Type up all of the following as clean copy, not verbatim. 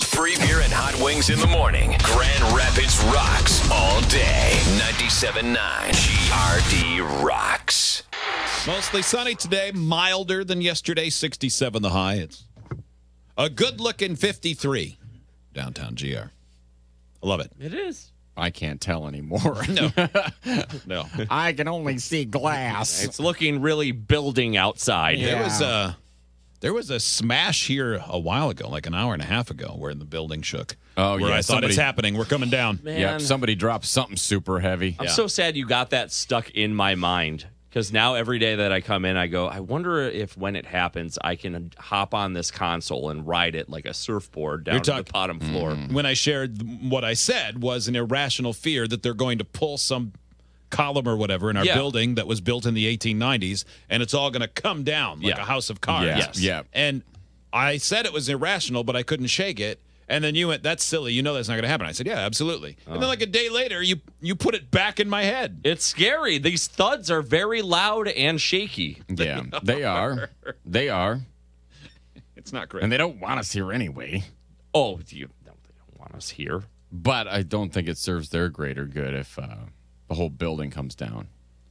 Free beer and hot wings in the morning. Grand Rapids rocks all day. 97.9 GRD rocks. Mostly sunny today, milder than yesterday, 67 the high. It's a good-looking 53 downtown GR. I love it. It is. I can't tell anymore. No. No. I can only see glass. It's looking really building outside. Yeah. There was a smash here a while ago, like an hour and a half ago, where the building shook. Oh, where yeah, I thought it's happening. We're coming down. Man, Yep, somebody dropped something super heavy. I'm so sad you got that stuck in my mind. Because now every day that I come in, I go, I wonder if when it happens, I can hop on this console and ride it like a surfboard down to the bottom floor. When I shared what I said was an irrational fear that they're going to pull some column or whatever in our building that was built in the 1890s, and it's all going to come down like a house of cards. Yes. Yeah. And I said it was irrational, but I couldn't shake it. And then you went, that's silly. You know that's not going to happen. I said, yeah, absolutely. And then like a day later, you put it back in my head. It's scary. These thuds are very loud and shaky. Yeah, they are. They are. It's not great. And they don't want us here anyway. Oh, they don't want us here. But I don't think it serves their greater good if the whole building comes down.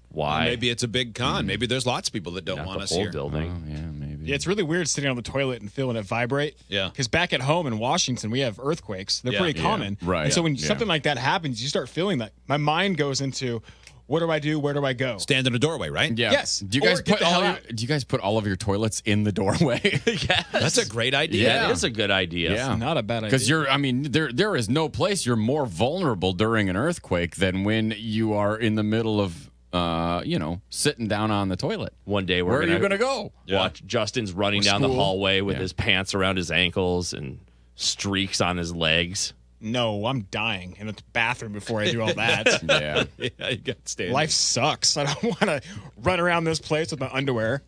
Why? Maybe it's a big con. Maybe there's lots of people that don't want us here. Building. Oh, yeah, maybe. Yeah, it's really weird sitting on the toilet and feeling it vibrate. Yeah. Because back at home in Washington, we have earthquakes. They're pretty common. Right. And so when Yeah. something like that happens, you start feeling that. My mind goes into, what do I do? Where do I go? Stand in a doorway, right? Yeah. Yes. Do you guys Or get put the hell out. do you guys put all of your toilets in the doorway? Yes. That's a great idea. Yeah, it is a good idea. Yeah. Not a bad idea. Because there is no place you're more vulnerable during an earthquake than when you are in the middle of sitting down on the toilet. One day Where are you going to go? Watch Justin's running down the hallway with his pants around his ankles and streaks on his legs. No, I'm dying in the bathroom before I do all that. Yeah. Yeah, you got to stand. Life sucks. I don't want to run around this place with my underwear.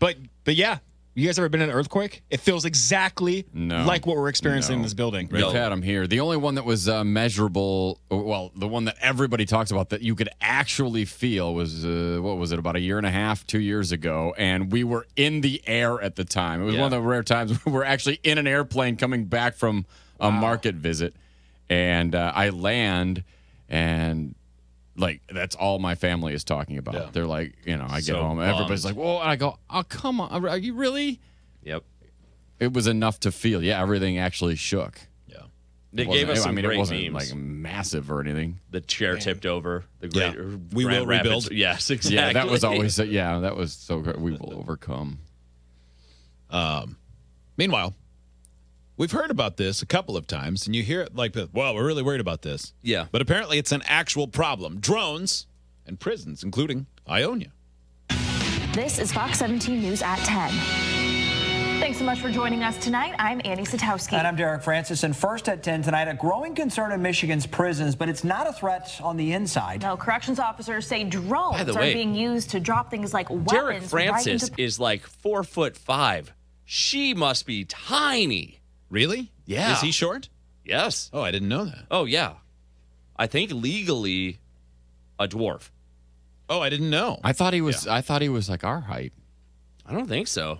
But yeah, you guys ever been in an earthquake? It feels exactly like what we're experiencing in this building. We've had them here. The only one that was measurable, well, the one that everybody talks about that you could actually feel was, what was it, about a year and a half, 2 years ago, and we were in the air at the time. It was one of the rare times we were actually in an airplane coming back from a market visit, and I land, and like that's all my family is talking about. Yeah. They're like, I get home, bummed. everybody's like, "Whoa!" And I go, "Oh, come on, are you really?" Yep. It was enough to feel. Yeah, everything actually shook. Yeah. They gave us some it great wasn't memes. like massive or anything. The chair tipped over. The great We Grand will rebuild. Rapids. Yes, exactly. Yeah, that was always. That was so good. We will overcome. Meanwhile, we've heard about this a couple of times, and you hear it like, well, we're really worried about this. Yeah. But apparently it's an actual problem. Drones and prisons, including Ionia. This is Fox 17 News at 10. Thanks so much for joining us tonight. I'm Annie Satowski. And I'm Derek Francis. And first at 10 tonight, a growing concern in Michigan's prisons, but it's not a threat on the inside. No, corrections officers say drones are being used to drop things like weapons. Derek Francis is like 4'5". She must be tiny. Really? Yeah. Is he short? Yes. Oh, I didn't know that. Oh, yeah. I think legally a dwarf. Oh, I didn't know. I thought he was. I thought he was like our height. I don't think so.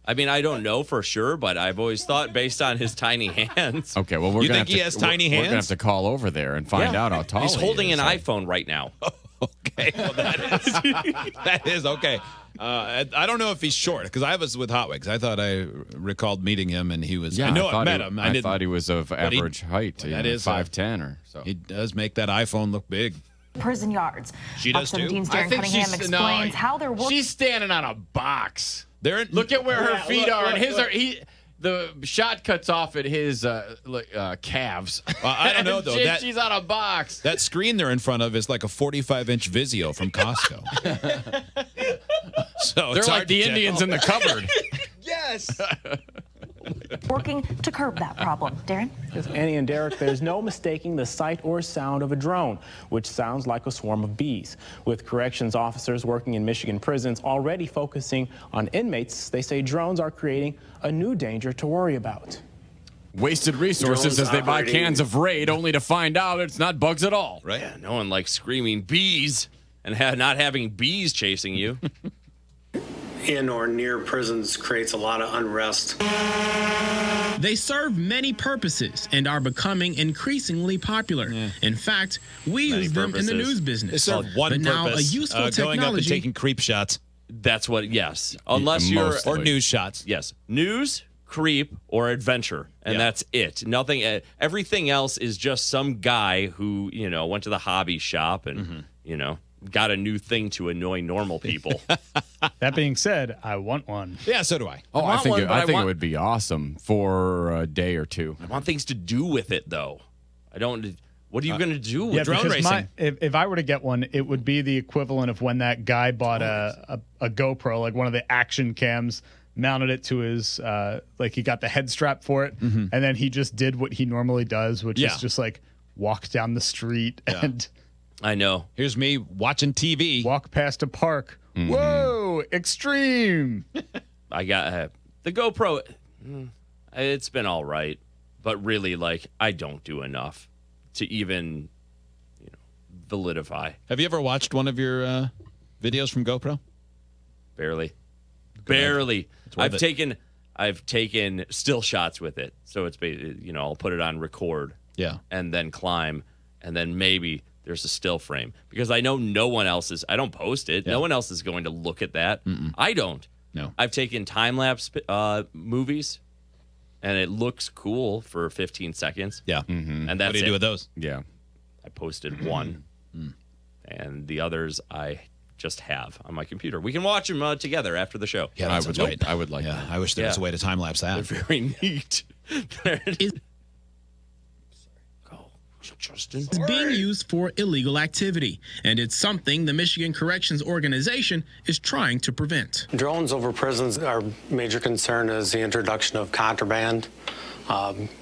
I mean, I don't know for sure, but I've always thought based on his tiny hands. Okay, well, we're You gonna think have he to, has tiny We're hands? gonna have to call over there and find out how tall He's holding he an is. iPhone right now. Okay, well, that is okay. I don't know if he's short because I was with Hotwigs. I thought I recalled meeting him, and he was. Yeah, I know I met him. I thought he was of average height. that is 5'10" or so. He does make that iPhone look big. Prison yards. She does, too? Fox 17's Darren Cunningham explains how they're working. She's standing on a box. Look at where her feet are, and the shot cuts off at his calves. I don't know, though. She's on a box. That screen they're in front of is like a 45-inch Vizio from Costco. So They're it's like hard the to Indians tell. in the cupboard. Yes. working to curb that problem. Darren? Yes, Annie and Derek, there's no mistaking the sight or sound of a drone, which sounds like a swarm of bees. With corrections officers working in Michigan prisons already focusing on inmates, they say drones are creating a new danger to worry about. Wasted resources as they buy cans of Raid only to find out it's not bugs at all. Right? Yeah, no one likes screaming bees and not having bees chasing you. In or near prisons creates a lot of unrest. They serve many purposes and are becoming increasingly popular. In fact, we use them in the news business. They serve one but now purpose, a useful going up and technology taking creep shots. That's what, yes. Unless you're... Or news shots. Yes. News, creep, or adventure. And that's it. Nothing... everything else is just some guy who, went to the hobby shop and, got a new thing to annoy normal people. That being said, I want one. Yeah, so do I. Oh, I think it would be awesome for a day or two. I want things to do with it, though. What are you going to do with drone racing? If I were to get one, it would be the equivalent of when that guy bought a GoPro, like one of the action cams, mounted it to his, he got the head strap for it, and then he just did what he normally does, which is just like walk down the street and... I know. Here's me watching TV. Walk past a park. Whoa, extreme. I got the GoPro. It's been all right, but really, I don't do enough to even, validify. Have you ever watched one of your videos from GoPro? Barely. I've taken still shots with it, so it's I'll put it on record. Yeah, and then climb, and then maybe there's a still frame because I know no one else is. I don't post it. Yeah. No one else is going to look at that. I don't. No. I've taken time lapse movies, and it looks cool for 15 seconds. Yeah. And that's what do you do with those? Yeah. I posted one, and the others I just have on my computer. We can watch them together after the show. Yeah, I would like that. I wish there was a way to time lapse that. They're very neat. There it is. Justin. It's being used for illegal activity, and it's something the Michigan Corrections Organization is trying to prevent. Drones over prisons, our major concern is the introduction of contraband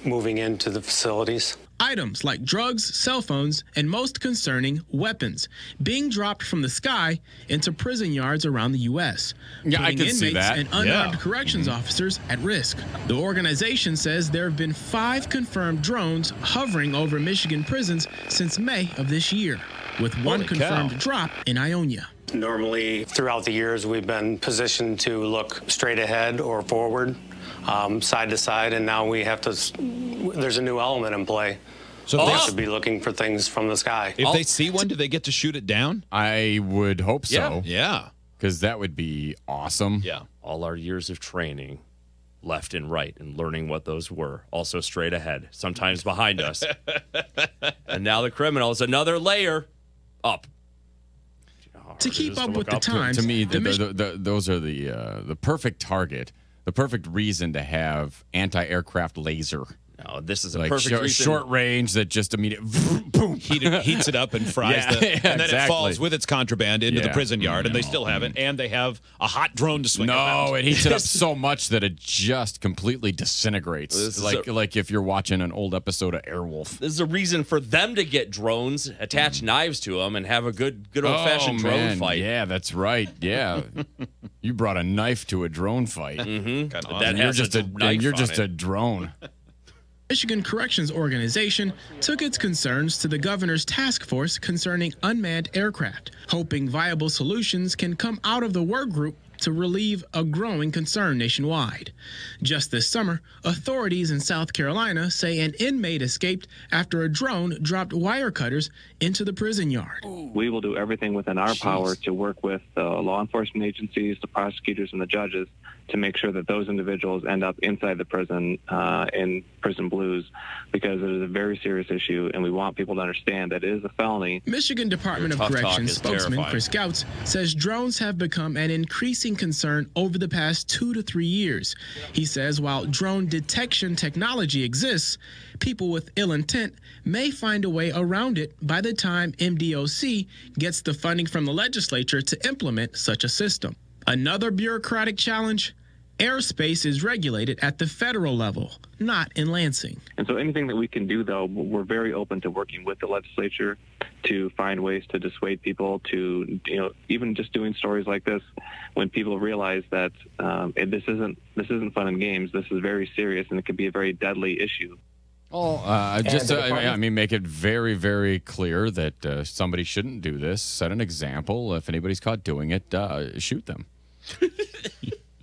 moving into the facilities. Items like drugs, cell phones, and most concerning, weapons being dropped from the sky into prison yards around the U.S., putting I can see that. And unarmed corrections officers at risk. The organization says there have been 5 confirmed drones hovering over Michigan prisons since May of this year, with one confirmed drop in Ionia. Normally, throughout the years, we've been positioned to look straight ahead or forward, side to side, and now we have to, there's a new element in play. So they have to be looking for things from the sky. If they see one, do they get to shoot it down? I would hope so. Yeah. Because that would be awesome. Yeah. All our years of training, left and right, and learning what those were. Also straight ahead, sometimes behind us. And now the criminal is another layer up. To keep up with the times. To me, those are the perfect target, the perfect reason to have anti-aircraft laser. No, this is a perfect reason. Short range that just immediately boom, heats it up and fries and then it falls with its contraband into the prison yard, and they still have it, and they have a hot drone to swing around. No, it heats it up so much that it just completely disintegrates. Like if you're watching an old episode of Airwolf. This is a reason for them to get drones, attach knives to them, and have a good old-fashioned drone fight. Yeah, that's right. Yeah, you brought a knife to a drone fight. That you're just a drone. Michigan Corrections Organization took its concerns to the governor's task force concerning unmanned aircraft, hoping viable solutions can come out of the work group to relieve a growing concern nationwide. Just this summer, authorities in South Carolina say an inmate escaped after a drone dropped wire cutters into the prison yard. We will do everything within our power to work with the law enforcement agencies, the prosecutors, and the judges to make sure that those individuals end up inside the prison in prison blues, because it is a very serious issue, and we want people to understand that it is a felony. Michigan Department of Corrections spokesman Chris Gouts says drones have become an increasing concern over the past 2 to 3 years. He says while drone detection technology exists, people with ill intent may find a way around it by the time MDOC gets the funding from the legislature to implement such a system. Another bureaucratic challenge: airspace is regulated at the federal level, not in Lansing. And so anything that we can do, though, we're very open to working with the legislature to find ways to dissuade people to, even just doing stories like this when people realize that this isn't fun and games. This is very serious, and it could be a very deadly issue. Well, make it very, very clear that somebody shouldn't do this. Set an example. If anybody's caught doing it, shoot them.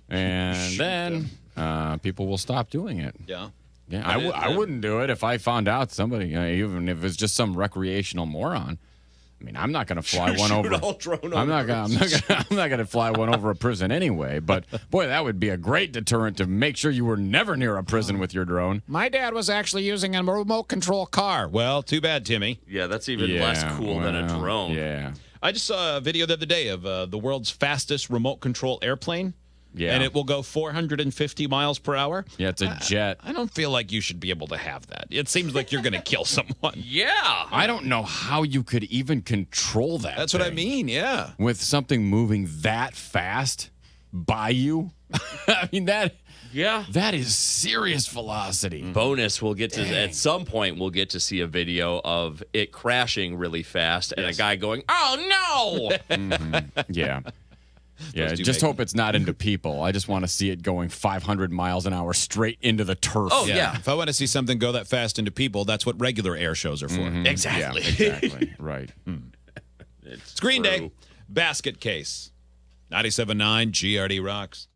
And then people will stop doing it. Yeah. Yeah, I wouldn't do it if I found out somebody, even if it's just some recreational moron. I mean, I'm not going to fly one over. I'm not going to fly one over a prison anyway. But boy, that would be a great deterrent to make sure you were never near a prison with your drone. My dad was actually using a remote control car. Well, too bad, Timmy. Yeah, that's even less cool than a drone. Yeah. I just saw a video the other day of the world's fastest remote control airplane. Yeah. And it will go 450 miles per hour. Yeah, it's a jet. I don't feel like you should be able to have that. It seems like you're going to kill someone. Yeah. I don't know how you could even control that. That's what I mean, yeah. With something moving that fast by you. I mean, that is serious velocity. Bonus, we'll get to, at some point, we'll get to see a video of it crashing really fast and a guy going, oh, no. Yeah. Yeah, just hope it's not into people. I just want to see it going 500 miles an hour straight into the turf. Oh, yeah. If I want to see something go that fast into people, that's what regular air shows are for. Exactly. Yeah, exactly. Right. It's Green Day. Basket Case. 97.9 GRD Rocks.